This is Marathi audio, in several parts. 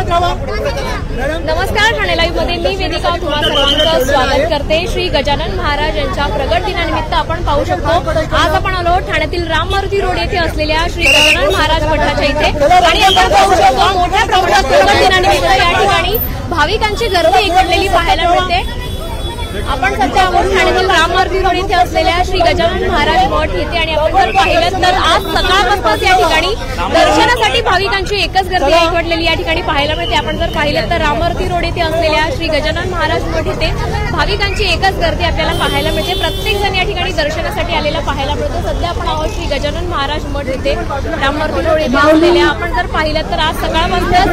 नमस्कार, ठाणे लाईव्ह मध्ये मी वेदिका तुम्हा सर्वांचं स्वागत करते। श्री गजानन महाराज यांच्या प्रगट दिनानिमित्त आपण पाहू शकतो आज आपण आलो ठाण्यातील राम मारुती रोड येथे असलेल्या श्री गजानन महाराज मठाच्या इथे आणि आपण पाहू शकतो मोठ्या प्रमाणात प्रगट दिनानिमित्त या ठिकाणी भाविकांची गर्दी एकवटलेली पाहायला मिळते। आपण सध्या ठाण्यातील राम मारुती रोड येथे असलेल्या श्री गजानन महाराज मठ येथे आणि आपण जर पाहिलं तर आज सकाळपासूनच या ठिकाणी दर्शनासाठी भाविकांची एकच गर्दी एकवटलेली या ठिकाणी पाहायला मिळते। आपण जर पाहिलं तर राम मारुती रोड येथे असलेल्या श्री गजानन महाराज मठ येथे भाविकांची एकच गर्दी आपल्याला पाहायला मिळते। प्रत्येक जण या ठिकाणी दर्शनासाठी आलेला पाहायला मिळतो। सध्या आपण आहोत श्री गजानन महाराज मठ येथे राम मारुती रोड येथे असलेल्या। आपण जर पाहिलं तर आज सकाळपासूनच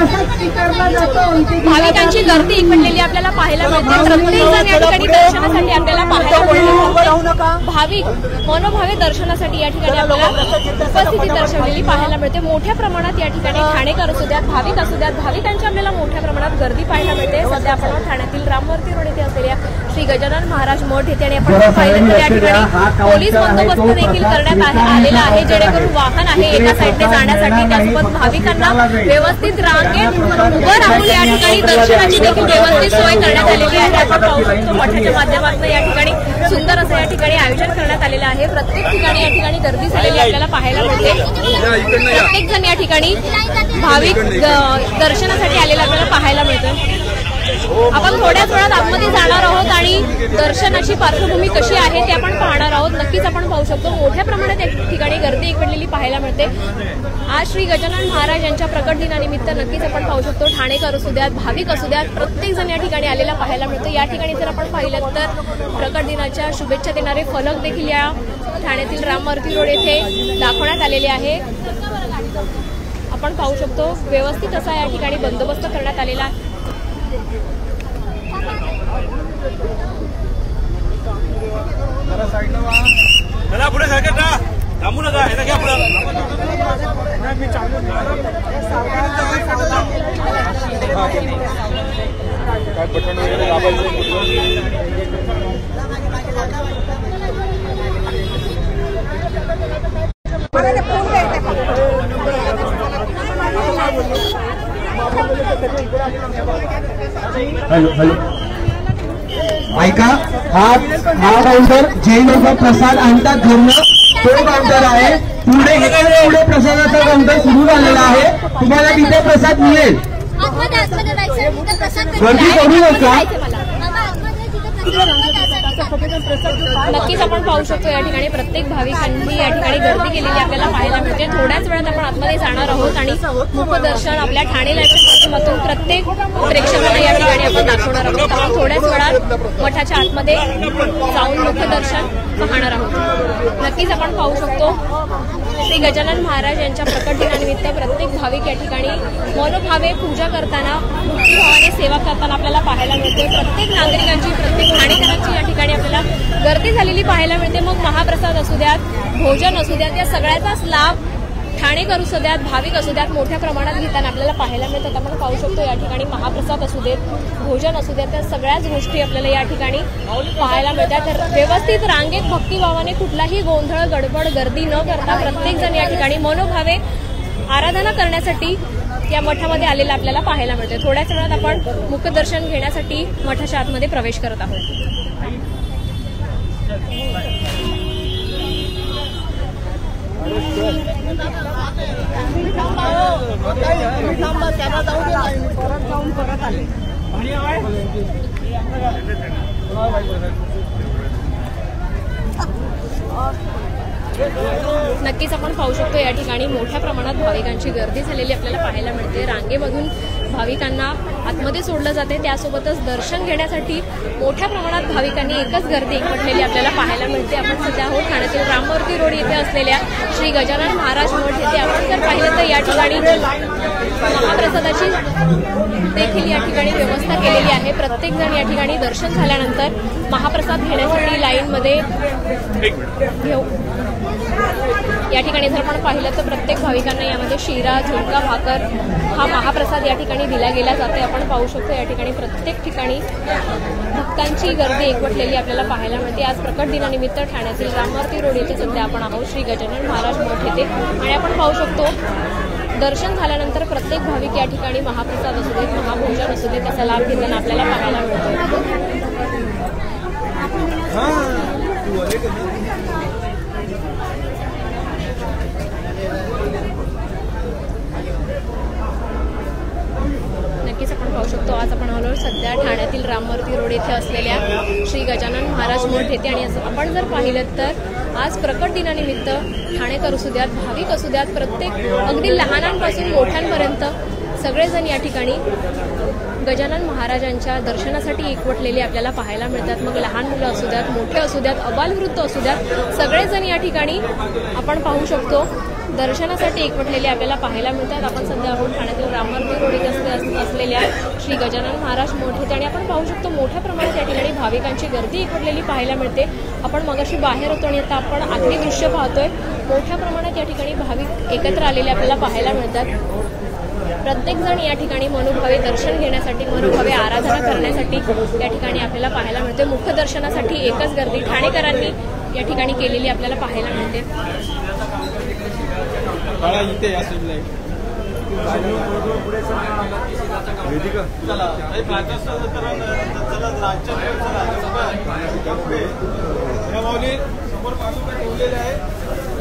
भाविकांची गर्दी एकवटलेली आपल्याला पाहायला मिळते। प्रत्येक जण या ठिकाणी दर्शनासाठी आपल्याला पाहायला मिळते। भाविक मनोभावे दर्शनासाठी या ठिकाणी आपल्याला उपस्थिती दर्शवलेली पाहायला मिळते। मोठ्या प्रमाणात या ठिकाणी ठाणेकर असू द्यात भाविक असू द्यात भाविकांची आपल्याला मोठ्या प्रमाणात गर्दी पाहायला मिळते। सध्या आपण ठाण्यातील राम मारुती रोड येथे असलेल्या श्री गजानन महाराज मठ येथे आणि आपण पाहिलं तर या ठिकाणी पोलीस बंदोबस्त देखील करण्यात आलेला आहे, जेणेकरून वाहन आहे एका साईडने जाण्यासाठी त्यासोबत भाविकांना व्यवस्थित रांगेत उभं राहून या ठिकाणी दर्शनाची देखील व्यवस्थित सोय करण्यात आलेली आहे। आपण पाहू शकतो मठाच्या माध्यमातून या ठिकाणी सुंदर असं या ठिकाणी आयोजन करण्यात आलेलं आहे। प्रत्येक ठिकाणी या ठिकाणी गर्दी झालेली आपल्याला पाहायला मिळते। प्रत्येक जण या ठिकाणी भाविक दर्शनासाठी आलेला आपल्याला पाहायला मिळतं। आपण थोड्याच वेळात आतमध्ये जाणार आहोत आणि दर्शनाची पार्श्वभूमी कशी आहे ते आपण पाहणार आहोत। नक्कीच आपण पाहू शकतो मोठ्या प्रमाणात या ठिकाणी गर्दी एकवटलेली पाहायला मिळते। आज श्री गजानन महाराज यांच्या प्रकट दिनानिमित्त नक्कीच आपण पाहू शकतो ठाणेकर असू द्यात भाविक असू द्यात प्रत्येक जण या ठिकाणी आलेला पाहायला मिळतो। या ठिकाणी जर आपण पाहिलं तर प्रकट दिनाच्या शुभेच्छा देणारे फलक देखील या ठाण्यातील राम मारुती रोड येथे दाखवण्यात आलेले आहे। आपण पाहू शकतो व्यवस्थित असा या ठिकाणी बंदोबस्त करण्यात आलेला आहे। चला पुढे सरकत राहा, थांबू नका, हे घ्या पुढे। काय बटन वगैरे दाबायचं हॅलो हॅलो ऐका, हा काउंटर जे लोक प्रसाद आणतात घरनं तो काउंटर आहे। पुढे प्रसादाचा काउंटर सुरू झालेला आहे, तुम्हाला तिथे प्रसाद मिळेल, गर्दी करू नका। नक्कीच आपण पाहू शकतो या ठिकाणी प्रत्येक भाविकांनी या ठिकाणी गर्दी केलेली आपल्याला पाहायला मिळते। थोड्याच वेळात आपण आतमध्ये जाणार आहोत आणि मुखदर्शन आपल्या ठाणे लाईव्हच्या माध्यमातून प्रत्येक प्रेक्षकांना या ठिकाणी आपण दाखवणार आहोत। आपण थोड्याच वेळात मठाच्या आतमध्ये जाऊन मुखदर्शन पाहणार आहोत। नक्कीच आपण पाहू शकतो श्री गजानन महाराज यांच्या प्रकट दिनानिमित्त प्रत्येक भाविक या ठिकाणी मनोभावे पूजा करताना भक्तिभावाने सेवा करताना आपल्याला पाहायला मिळते। प्रत्येक नागरिकांची प्रत्येक ठाणेकरांची या ठिकाणी आपल्याला गर्दी झालेली पाहायला मिळते। मग महाप्रसाद असू द्यात भोजन असू द्यात या सगळ्याचाच लाभ ठाणेकर असू द्यात भाविक असू द्यात मोठ्या प्रमाणात घेताना आपल्याला पाहायला मिळतात। आपण पाहू शकतो या ठिकाणी महाप्रसाद असू देत भोजन असू द्यात त्या सगळ्याच गोष्टी आपल्याला या ठिकाणी पाहायला मिळतात। तर व्यवस्थित रांगेत भक्तिभावाने कुठलाही गोंधळ गडबड गर्दी न करता प्रत्येक जण या ठिकाणी मनोभावे आराधना करण्यासाठी या मठामध्ये आलेला आपल्याला पाहायला मिळते। थोड्याच वेळात आपण मुखदर्शन घेण्यासाठी मठाच्या आतमध्ये प्रवेश करत आहोत। नक्कीच आपण पाहू शकतो या ठिकाणी मोठ्या प्रमाणात भाविकांची गर्दी झालेली आपल्याला पाहायला मिळते। रांगेमधून भाविकांना आतमध्ये सोडलं जाते, त्यासोबतच दर्शन घेण्यासाठी मोठ्या प्रमाणात भाविकांनी एकच गर्दी एकवटलेली आपल्याला पाहायला मिळते। आपण सध्या आहोत ठाण्यातील राम मारुती रोड येथे असलेल्या श्री गजानन महाराज मठ येथे। आपण जर पाहिलं तर या ठिकाणी महाप्रसादाची देखील या ठिकाणी व्यवस्था केलेली आहे। प्रत्येक जण या ठिकाणी दर्शन झाल्यानंतर महाप्रसाद घेण्यासाठी लाईनमध्ये घेऊ या ठिकाणी जर आपण पाहिलं तर प्रत्येक भाविकांना यामध्ये शिरा झुणका भाकर हा महाप्रसाद या ठिकाणी दिला गेला जाते। आपण पाहू शकतो या ठिकाणी प्रत्येक ठिकाणी भक्तांची गर्दी एकवटलेली आपल्याला पाहायला मिळते। आज प्रकट दिनानिमित्त ठाण्यातील राम मारुती रोड येथे सध्या आपण आहोत श्री गजानन महाराज मठ येथे आणि आपण पाहू शकतो दर्शन झाल्यानंतर प्रत्येक भाविक या ठिकाणी महाप्रसाद असू देत, महाभोजन असू देत त्याचा लाभ घेताना आपल्याला पाहायला मिळतो. नक्कीच आपण पाहू शकतो. आज आपण आलो सध्या ठाण्यातील राममूर्ती रोड येथे असलेल्या श्री गजानन महाराज मठ येथे आणि आपण जर पाहिलं तर आज प्रकट दिनानिमित्त ठाणेकर असू द्यात, भाविक असू द्यात, प्रत्येक अगदी लहानांपासून मोठ्यांपर्यंत सगळेजण या ठिकाणी गजानन महाराजांच्या दर्शनासाठी एकवटलेले आपल्याला पाहायला मिळतात. मग लहान मुलं असू द्यात, मोठे असू द्यात, अबालवृद्ध असू द्यात, सगळेजण या ठिकाणी आपण पाहू शकतो दर्शनासाठी एकवटलेले आपल्याला पाहायला मिळतात. आपण सध्या ठाण्यातील राममूर्ती रोड येथे असलेल्या श्री गजानन महाराज मठ येथे आणि आपण पाहू शकतो मोठ्या प्रमाणात या ठिकाणी भाविकांची गर्दी एकवटलेली पाहायला मिळते. आपण मगाशी बाहेर होतो आणि आता आपण आतली दृश्य पाहतोय. मोठ्या प्रमाणात या ठिकाणी भाविक एकत्र आलेले आपल्याला पाहायला मिळतात. प्रत्येक जण या ठिकाणी मनोभावे दर्शन घेण्यासाठी, मनोभावे आराधना करण्यासाठी या ठिकाणी आपल्याला पाहायला मिळते. मुख्य दर्शनासाठी एकच गर्दी ठाणेकरांनी या ठिकाणी केलेली आपल्याला पाहायला मिळते.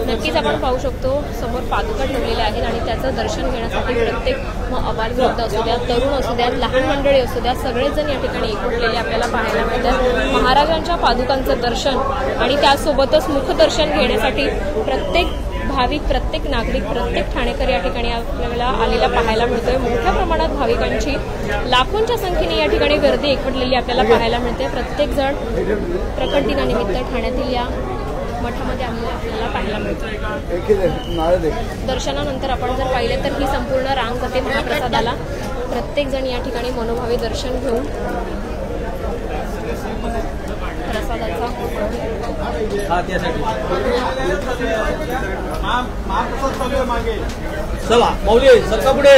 नक्कीच आपण पाहू शकतो समोर पादुका ठेवलेल्या आहेत आणि त्याचं दर्शन घेण्यासाठी प्रत्येक अबालवृद्ध असू द्या, तरुण असू द्या, लहान मंडळी असू द्या, सगळेजण या ठिकाणी एकवटलेले आपल्याला पाहायला मिळतात. महाराजांच्या पादुकांचं दर्शन आणि त्यासोबतच मुखदर्शन घेण्यासाठी प्रत्येक भाविक, प्रत्येक नागरिक, प्रत्येक ठाणेकर या ठिकाणी आपल्याला आलेला पाहायला मिळतोय. मोठ्या प्रमाणात भाविकांची लाखोंच्या संख्येने या ठिकाणी गर्दी एकवटलेली आपल्याला पाहायला मिळते. प्रत्येक जण प्रकट दिनानिमित्त ठाण्यातील या मठामध्ये आपल्याला पाहायला मिळतो. दर्शनानंतर आपण जर पाहिलं तर ही संपूर्ण रांग जाते महाप्रसादाला. प्रत्येक जण या ठिकाणी मनोभावे दर्शन घेऊन प्रसादाचा चला माऊली सरका पुढे.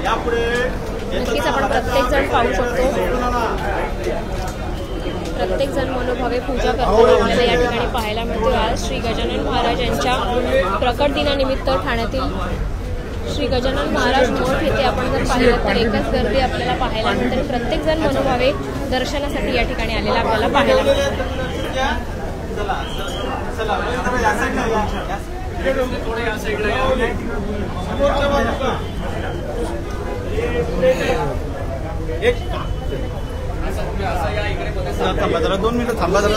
या पुढे. नक्कीच आपण प्रत्येक जण पाहू शकतो. प्रत्येक जण मनोभावे पूजा करताना आपल्याला या ठिकाणी पाहायला मिळतो. आज श्री गजानन महाराज यांच्या प्रकट दिनानिमित्त ठाण्यातील श्री गजानन महाराज मठ येथे आपण जर पाहिलं तर एकच गर्दी आपल्याला पाहायला मिळते. प्रत्येक जण मनोभावे दर्शनासाठी या ठिकाणी आलेला आपल्याला पाहायला मिळतो. थांबा जरा 2 मिनिटं थांबा जरा.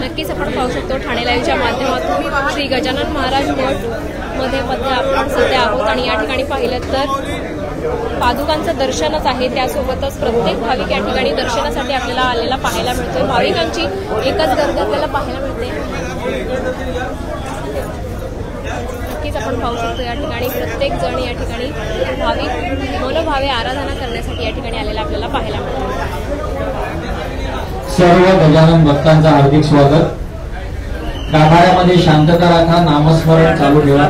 नक्कीच आपण पाहू शकतो ठाणे लाईव्हच्या माध्यमातून श्री गजानन महाराज मठ मध्ये आपण सध्या आहोत आणि या ठिकाणी पाहिलं तर पादुकांचं दर्शनच आहे. त्यासोबतच प्रत्येक भाविक या ठिकाणी दर्शनासाठी आपल्याला आलेला पाहायला मिळतोय. भाविकांची एकच गर्दी आपल्याला पाहायला मिळते. नक्कीच आपण पाहू शकतो या ठिकाणी प्रत्येक जण या ठिकाणी भाविक मनोभावे आराधना करण्यासाठी या ठिकाणी आलेला आपल्याला पाहायला मिळतो. सर्व गजानन भक्तांचं हार्दिक स्वागत. गाभाऱ्यामध्ये शांतता राखा, नामस्मरण चालू ठेवा.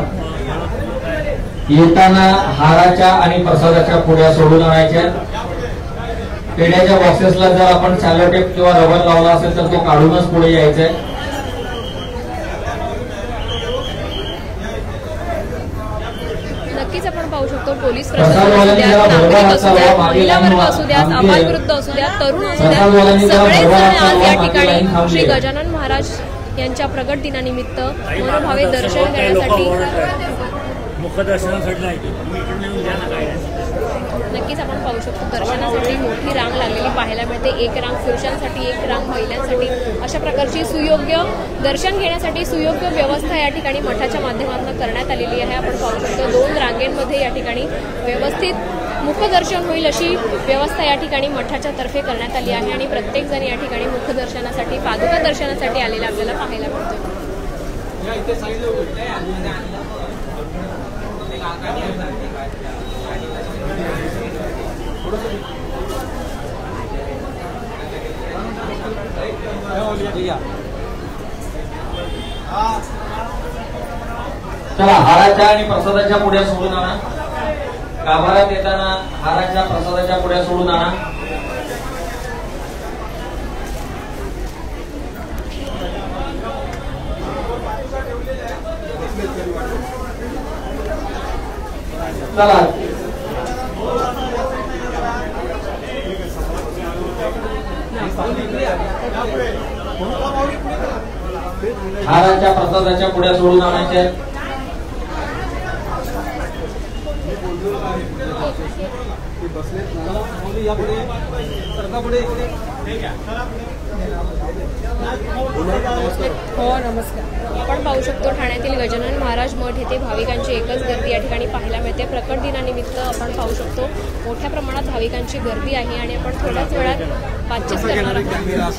येताना हाराच्या आणि प्रसादाच्या पुड्या सोडून आणायच्या. पेढ्याच्या बॉक्सेसला जर आपण सॅलोटेप किंवा रबर लावला असेल तर तो काढूनच पुढे यायचंय. नक्कीच आपण पाहू शकतो पोलीस प्रशासन असू द्या, नागरिक असू द्या, महिला वर्ग असू द्या, अबालवृद्ध असू द्या, तरुण असू द्या, सगळेजण आज या ठिकाणी श्री गजानन महाराज यांच्या प्रगट दिनानिमित्त मनोभावे दर्शन घेण्यासाठी नक्कीच आपण पाहू शकतो. दर्शनासाठी मोठी रांग लागलेली पाहायला मिळते. एक रांग पुरुषांसाठी, एक रांग महिलांसाठी, अशा प्रकारची सुयोग्य दर्शन घेण्यासाठी सुयोग्य व्यवस्था या ठिकाणी मठाच्या माध्यमातून करण्यात आलेली आहे. आपण पाहू शकतो 2 रांगेंमध्ये या ठिकाणी व्यवस्थित मुखदर्शन होईल अशी व्यवस्था या ठिकाणी मठाच्या तर्फे करण्यात आली आहे आणि प्रत्येक जण या ठिकाणी मुखदर्शनासाठी, पादुका दर्शनासाठी आलेला आपल्याला पाहायला मिळतो. चला, हाराच्या आणि प्रसादाच्या पुढ्या सोडून आणा. गाभाऱ्यात येताना हाराच्या प्रसादाच्या पुढ्या सोडून आणा. चला, हाराच्या प्रसादाच्या पुढ्या सोडून आणायच्या. हो नमस्कार. आपण पाहू शकतो ठाण्यातील गजानन महाराज मठ येथे भाविकांची एकच गर्दी या ठिकाणी पाहायला मिळते. प्रकट दिनानिमित्त आपण पाहू शकतो मोठ्या प्रमाणात भाविकांची गर्दी आहे आणि आपण थोड्याच वेळात बातचीत करणार आहोत.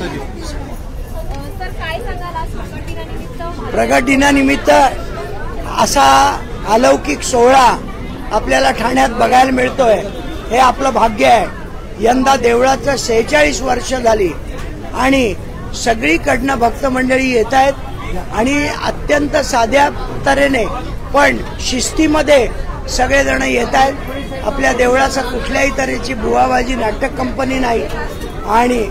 सर काय सांगाल आज प्रकट दिनानिमित्त? प्रकट दिनानिमित्त असा अलौकिक सोहळा आपल्याला ठाण्यात बघायला मिळतोय, हे आपलं भाग्य आहे. यंदा देवळाचं 46 वर्ष झाली आणि सगळीकडनं भक्त मंडळी येत आहेत आणि अत्यंत साध्या तऱ्हेने पण शिस्तीमध्ये सगळेजण येत आहेत. आपल्या देवळाचा कुठल्याही तऱ्हेची बुवाबाजी नाटक कंपनी नाही आणि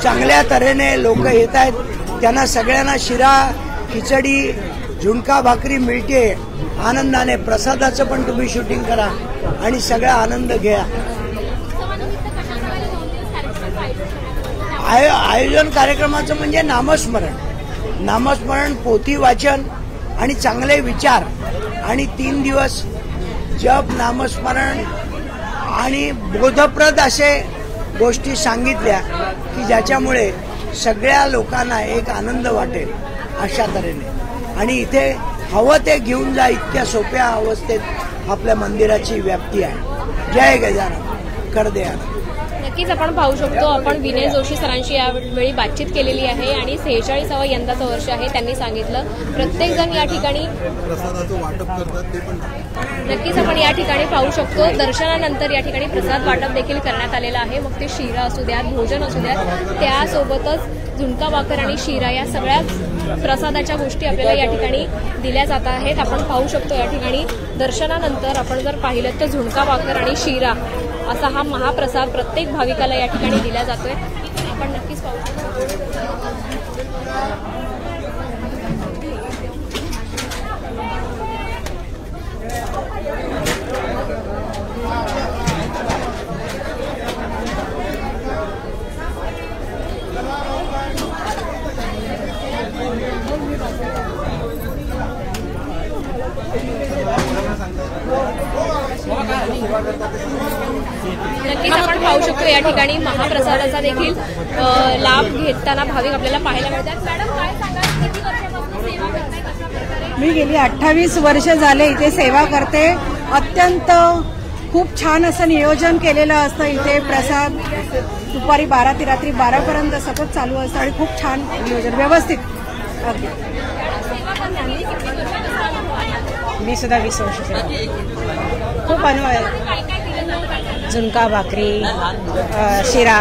चांगल्या तऱ्हेने लोक येत आहेत. त्यांना सगळ्यांना शिरा, खिचडी, झुणका भाकरी मिळते आनंदाने. प्रसादाचं पण तुम्ही शूटिंग करा आणि सगळा आनंद घ्या. आयोजन कार्यक्रमाचं म्हणजे नामस्मरण, पोथी वाचन आणि चांगले विचार आणि 3 दिवस जप, नामस्मरण आणि बोधप्रद असे गोष्टी सांगितल्या की ज्याच्यामुळे सगळ्या लोकांना एक आनंद वाटेल अशा तऱ्हेने. आणि इथे हवं ते घेऊन जा इतक्या सोप्या अवस्थेत आपल्या मंदिराची व्याप्ती आहे. जय गजानन, करदे. नक्कीच आपण पाहू शकतो. आपण विनय जोशी सरांशी यावेळी बातचीत केलेली आहे आणि 46वा यंदाचं वर्ष आहे. त्यांनी सांगितलं प्रत्येक जण या ठिकाणी प्रसादाचं वाटप करतात ते पण. नक्कीच आपण या ठिकाणी पाहू शकतो. दर्शनानंतर या ठिकाणी प्रसाद वाटप देखील करण्यात आलेलं आहे. मग ते शिरा असू द्यात, भोजन असू द्यात, त्यासोबतच झुणका भाकर आणि शिरा या सगळ्या प्रसादाच्या गोष्टी आपल्याला या ठिकाणी दिल्या जात आहेत. आपण पाहू शकतो या ठिकाणी दर्शनानंतर आपण जर पाहिलं तर झुणका भाकर आणि शिरा असा हा महाप्रसाद प्रत्येक भाविकाला या ठिकाणी दिला जातोय. आपण नक्कीच पाहू शकतो. नक्कीच आपण पाहू शकतो या ठिकाणी महाप्रसादाचा देखील लाभ घेताना भाविक आपल्याला पाहायला मिळतात. मॅडम काय सांगा, किती वर्षापासून सेवा करताय, कशा प्रकारे? मी गेली 28 वर्ष झाले इथे सेवा करते. अत्यंत खूप छान असं नियोजन केलेलं असतं. इथे प्रसाद दुपारी 12 ते रात्री 12 पर्यंत सतत चालू असतं आणि खूप छान नियोजन व्यवस्थित. अगदी मी सुद्धा 20 वर्ष खूप अनुभव आहे. झुणका भाकरी, शिरा.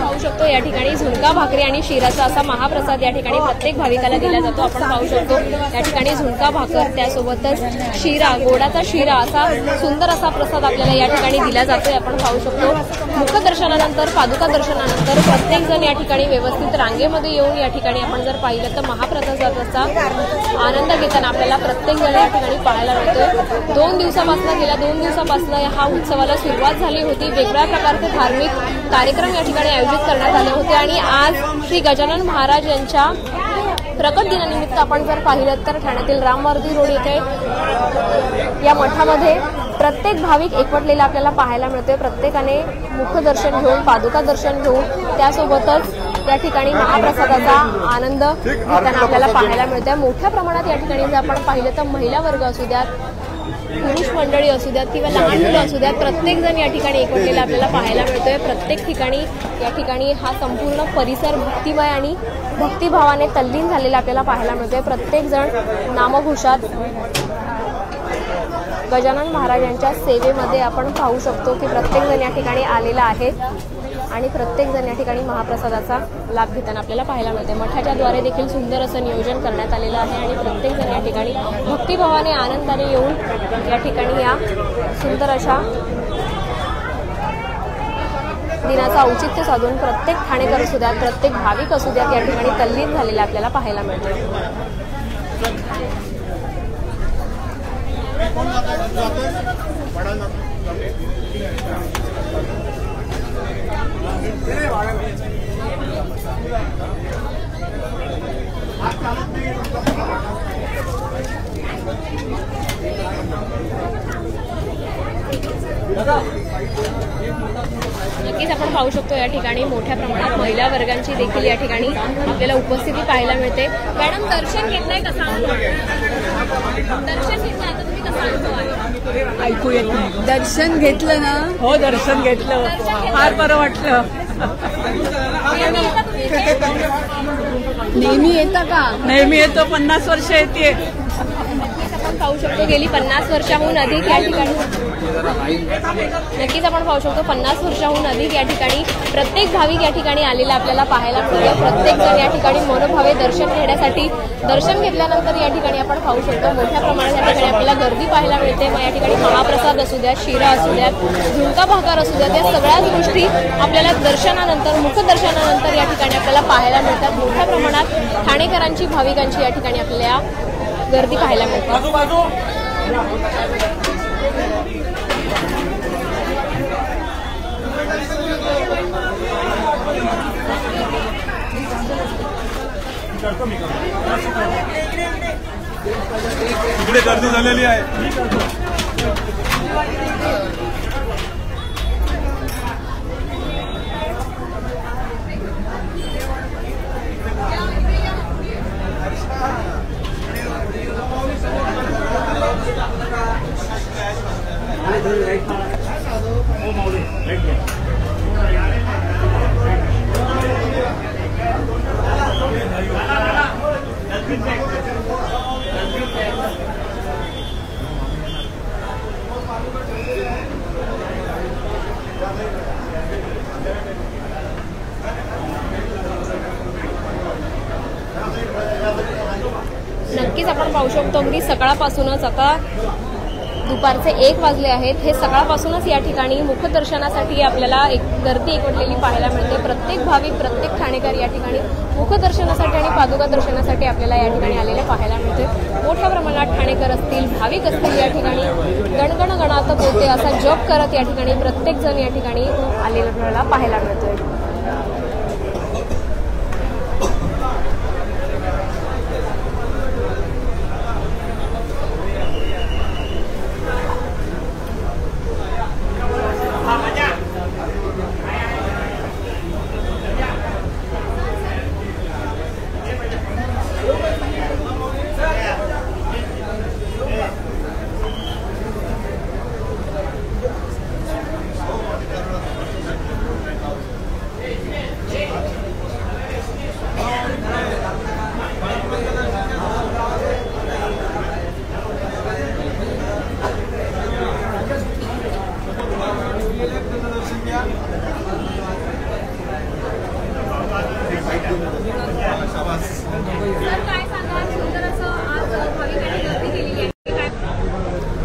पाहू शकतो या ठिकाणी झुणका भाकरी आणि शिराचा असा महाप्रसाद या ठिकाणी प्रत्येक भाविकाला दिला जातो. आपण पाहू शकतो या ठिकाणी झुणका भाकर त्यासोबतच शिरा, गोडाचा शिरा असा सुंदर असा प्रसाद आपल्याला या ठिकाणी दिला जातोय. आपण पाहू शकतो मुखदर्शनानंतर, पादुका दर्शनानंतर प्रत्येक जण या ठिकाणी व्यवस्थित रांगेमध्ये येऊन या ठिकाणी आपण जर पाहिलं तर महाप्रसादाचा आनंद घेताना आपल्याला प्रत्येक जण या ठिकाणी पाहायला मिळतोय. 2 दिवसापासून गेल्या 2 दिवसापासून हा उत्सवाला सुरुवात झाली होती. वेगवेगळ्या प्रकारचे धार्मिक कार्यक्रम या ठिकाणी आयोजित करण्यात आले होते आणि आज श्री गजानन महाराज यांच्या प्रकट दिनानिमित्त आपण जर पाहिलं तर ठाण्यातील रामवर्धी रोड येथे या मठामध्ये प्रत्येक भाविक एकवटलेला आपल्याला पाहायला मिळतोय. प्रत्येकाने मुखदर्शन घेऊन, पादुका दर्शन घेऊन त्यासोबतच त्या ठिकाणी महाप्रसादाचा आनंद घेताना आपल्याला पाहायला मिळतोय. मोठ्या प्रमाणात या ठिकाणी जर आपण पाहिलं तर महिला वर्ग असू द्यात, पुरुष मंडळी असू द्यात किंवा लहान मुलं असू द्यात, प्रत्येक जण या ठिकाणी एकवटलेला आपल्याला पाहायला मिळतोय. प्रत्येक ठिकाणी या ठिकाणी हा संपूर्ण परिसर भक्तिमय आणि भक्तिभावाने तल्लीन झालेला आपल्याला पाहायला मिळतोय. प्रत्येक जण नामघोषात गजानन महाराजांच्या सेवेमध्ये आपण पाहू शकतो की प्रत्येक जण या ठिकाणी आलेला आहे आणि प्रत्येकजण या ठिकाणी महाप्रसादाचा लाभ घेताना आपल्याला पाहायला मिळते। मठाच्या द्वारे देखील सुंदर असं नियोजन करण्यात आलेलं आहे आणि प्रत्येकजण या ठिकाणी भक्तिभावाने आनंदाने येऊन या ठिकाणी या सुंदर अशा दिनाचं औचित्य साधून प्रत्येक ठाणेकर असू द्यात, प्रत्येक भाविक असू द्यात, या ठिकाणी तल्लीन झालेले आपल्याला पाहायला मिळते। नक्कीच आपण पाहू शकतो या ठिकाणी मोठ्या प्रमाणात महिला वर्गांची देखील या ठिकाणी आपल्याला उपस्थिती पाहायला मिळते। मॅडम, दर्शन घेतलंय कसा अनुभव? दर्शन घेतलं आता तुम्ही कसा अनुभव आहे? ऐकू येत नाही। दर्शन घेतलं ना? हो, दर्शन घेतलं, फार बरं वाटलं। नेहमी येतं का? नेहमी येतो, 50 वर्ष येते। आपण पाहू शकतो गेली 50 वर्षाहून अधिक या ठिकाणी नक्कीच आपण पाहू शकतो 50 वर्षाहून अधिक या ठिकाणी प्रत्येक भाविक या ठिकाणी आलेला आपल्याला पाहायला मिळतो। प्रत्येक जण या ठिकाणी मनोभावे दर्शन घेण्यासाठी दर्शन घेतल्यानंतर या ठिकाणी आपण पाहू शकतो मोठ्या प्रमाणात या ठिकाणी आपल्याला गर्दी पाहायला मिळते। मग या ठिकाणी महाप्रसाद असू द्या, शिरा असू द्यात, झुणका भाकर असू द्यात, या सगळ्याच गोष्टी आपल्याला दर्शनानंतर मुखदर्शनानंतर या ठिकाणी आपल्याला पाहायला मिळतात। मोठ्या प्रमाणात ठाणेकरांची भाविकांची या ठिकाणी आपल्याला गर्दी पाहायला मिळते। इकडे गर्दी झालेली आहे। नक्कीच आपण पाहू शकतो अगदी सकाळपासूनच आता दुपारचे 1 वाजले आहेत। हे सकाळपासूनच या ठिकाणी मुखदर्शनासाठी आपल्याला एक गर्दी एकवटलेली पाहायला मिळते। प्रत्येक भाविक, प्रत्येक ठाणेकर या ठिकाणी मुखदर्शनासाठी आणि पादुका दर्शनासाठी आपल्याला या ठिकाणी आलेले पाहायला मिळते। मोठ्या प्रमाणात ठाणेकर असतील, भाविक असतील, या ठिकाणी गणगण गणात बोलते असा जप करत या ठिकाणी प्रत्येक जण या ठिकाणी आलेला आपल्याला पाहायला मिळतोय।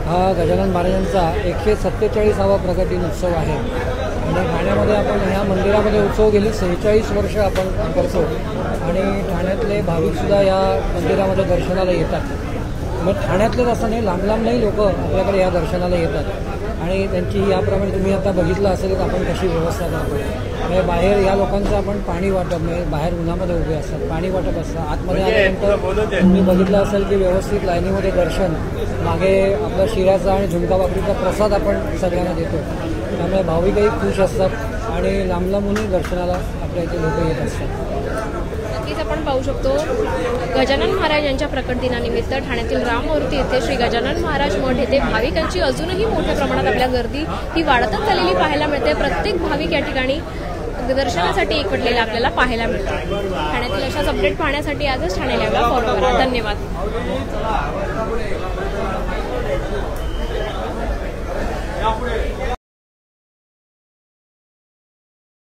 हा गजानन महाराजांचा 147वा प्रकट दिन उत्सव आहे आणि ठाण्यामध्ये आपण ह्या मंदिरामध्ये उत्सव गेली 46 वर्ष आपण करतो आणि ठाण्यातले भाविकसुद्धा या मंदिरामध्ये दर्शनाला येतात। मग ठाण्यातलेच असं नाही, लांब लांब नाही लोक आपल्याकडे या दर्शनाला येतात आणि त्यांची याप्रमाणे तुम्ही आता बघितलं असेल तर आपण कशी व्यवस्था करतो। म्हणजे बाहेर या लोकांचं आपण पाणी वाटप, म्हणजे बाहेर उन्हामध्ये उभे असतात, पाणी वाटप असतं। आतमध्ये आल्यानंतर तुम्ही बघितलं असेल की व्यवस्थित लाईनीमध्ये दर्शन, मागे आपला शिऱ्याचा आणि झुणका भाकरीचा प्रसाद आपण सगळ्यांना देतो। त्यामुळे भाविकही खुश असतात आणि लांब लांबूनही दर्शनाला आपल्या इथे लोक येत असतात। नक्कीच आपण पाहू शकतो गजानन महाराज यांच्या प्रकट दिनानिमित्त ठाण्यातील राममूर्ती येथे श्री गजानन महाराज मठ येथे भाविकांची अजूनही मोठ्या प्रमाणात आपल्या गर्दी ही वाढतच चाललेली पाहायला मिळते। प्रत्येक भाविक या ठिकाणी दर्शनासाठी एकवटलेला आपल्याला पाहायला मिळतो। ठाण्यातील अशाच अपडेट पाहण्यासाठी आजच ठाणे लाईव्हला फॉलो करा। धन्यवाद।